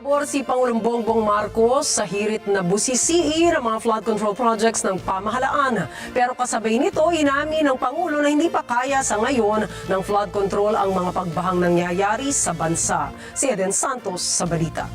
Pabor si Pangulong Bongbong Marcos sa hirit na busisiin ang mga flood control projects ng pamahalaan. Pero kasabay nito, inamin ng Pangulo na hindi pa kaya sa ngayon ng flood control ang mga pagbahang nangyayari sa bansa. Si Eden Santos sa balita.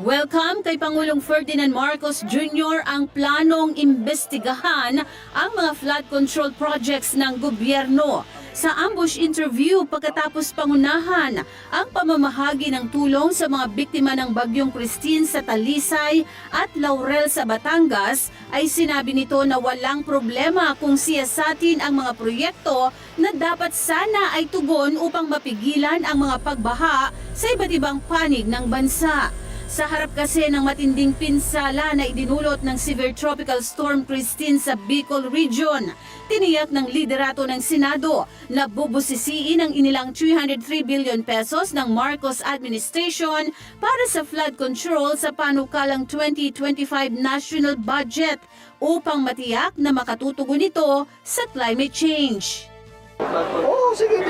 Welcome kay Pangulong Ferdinand Marcos Jr. ang planong imbestigahan ang mga flood control projects ng gobyerno. Sa ambush interview pagkatapos pangunahan ang pamamahagi ng tulong sa mga biktima ng Bagyong Christine sa Talisay at Laurel sa Batangas, ay sinabi nito na walang problema kung siyasatin ang mga proyekto na dapat sana ay tugon upang mapigilan ang mga pagbaha sa iba't ibang panig ng bansa. Sa harap kasi ng matinding pinsala na idinulot ng severe tropical storm Christine sa Bicol Region, tiniyak ng liderato ng Senado na bubusisiin ang inilang 303 billion pesos ng Marcos administration para sa flood control sa panukalang 2025 national budget upang matiyak na makatutugon ito sa climate change. Oh, sige.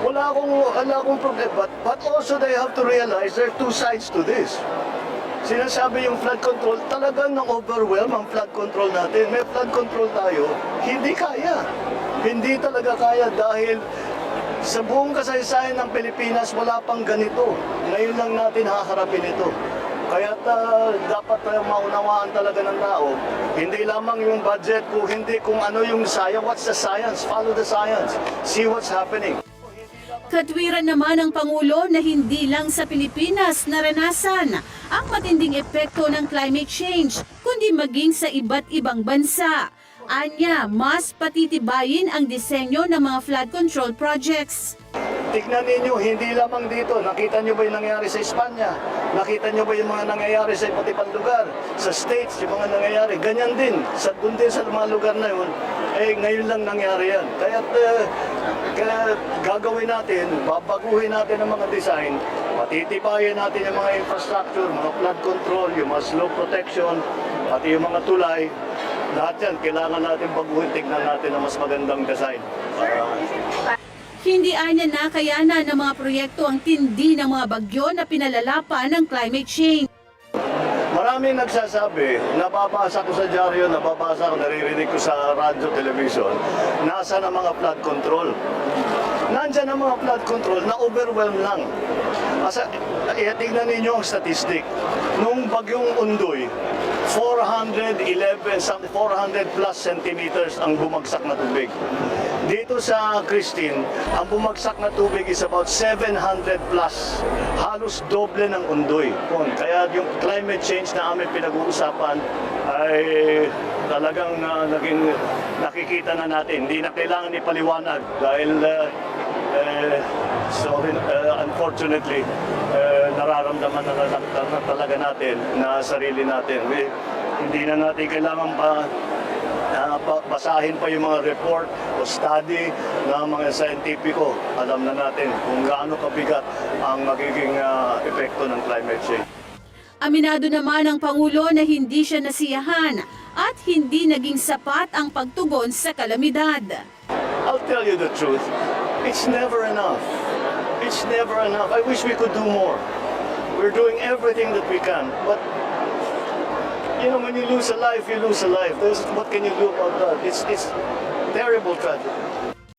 Wala akong problema. But also they have to realize there are two sides to this. Sinasabi yung flood control, talagang nang-overwhelm ang flood control natin. May flood control tayo, hindi kaya. Hindi talaga kaya dahil sa buong kasaysayan ng Pilipinas, wala pang ganito. Ngayon lang natin haharapin ito. Kaya dapat maunawaan talaga ng tao, hindi lamang yung budget, kung ano yung science, what's the science, follow the science, see what's happening. Katwiran naman ng Pangulo na hindi lang sa Pilipinas naranasan ang matinding epekto ng climate change, kundi maging sa iba't ibang bansa. Anya, mas patitibayin ang disenyo ng mga flood control projects. Tignan ninyo, hindi lamang dito. Nakita nyo ba yung nangyayari sa Espanya? Nakita nyo ba yung mga nangyayari sa iba't ibang lugar? Sa States, yung mga nangyayari. Ganyan din. Doon din sa mga lugar na yun, ngayon lang nangyari yan. Kaya gagawin natin, babaguhin natin ang mga design, matitibayan natin yung mga infrastructure, mga flood control, yung mga slope protection, pati yung mga tulay. Lahat yan, kailangan natin baguhin, tignan natin ang mas magandang design. Hindi anya nakayanan ng mga proyekto ang tindi ng mga bagyo na pinalalapan ng climate change. Maraming nagsasabi, nababasa ko sa dyaryo, naririnig ko sa radyo, television, nasa na mga flood control. Nandyan ang mga flood control na overwhelm lang. Tignan ninyo ang statistic. Nung bagyong Undoy, 400 plus centimeters ang bumagsak na tubig. Dito sa Christine, ang bumagsak na tubig is about 700 plus. Halos doble ng Undoy. Kaya yung climate change na aming pinag-uusapan ay talagang naging nakikita na natin. Hindi na kailangan ipaliwanag dahil unfortunately, nararamdaman na talaga natin na sarili natin. Hindi na natin kailangan basahin pa yung mga report o study ng mga scientifico. Alam na natin kung gaano kabigat ang magiging epekto ng climate change. Aminado naman ang Pangulo na hindi siya nasiyahan at hindi naging sapat ang pagtugon sa kalamidad. I'll tell you the truth, it's never enough. It's never enough. I wish we could do more. We're doing everything that we can, but you know, when you lose a life, you lose a life. What can you do about that? It's terrible tragedy.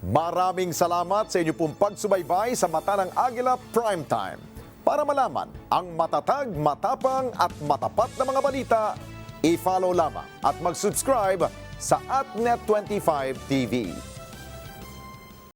Maraming salamat sa inyo pong pagsubaybay sa Mata ng Agila Primetime. Para malaman ang matatag, matapang at matapat na mga balita, i-follow lamang at mag-subscribe sa AtNet25 TV.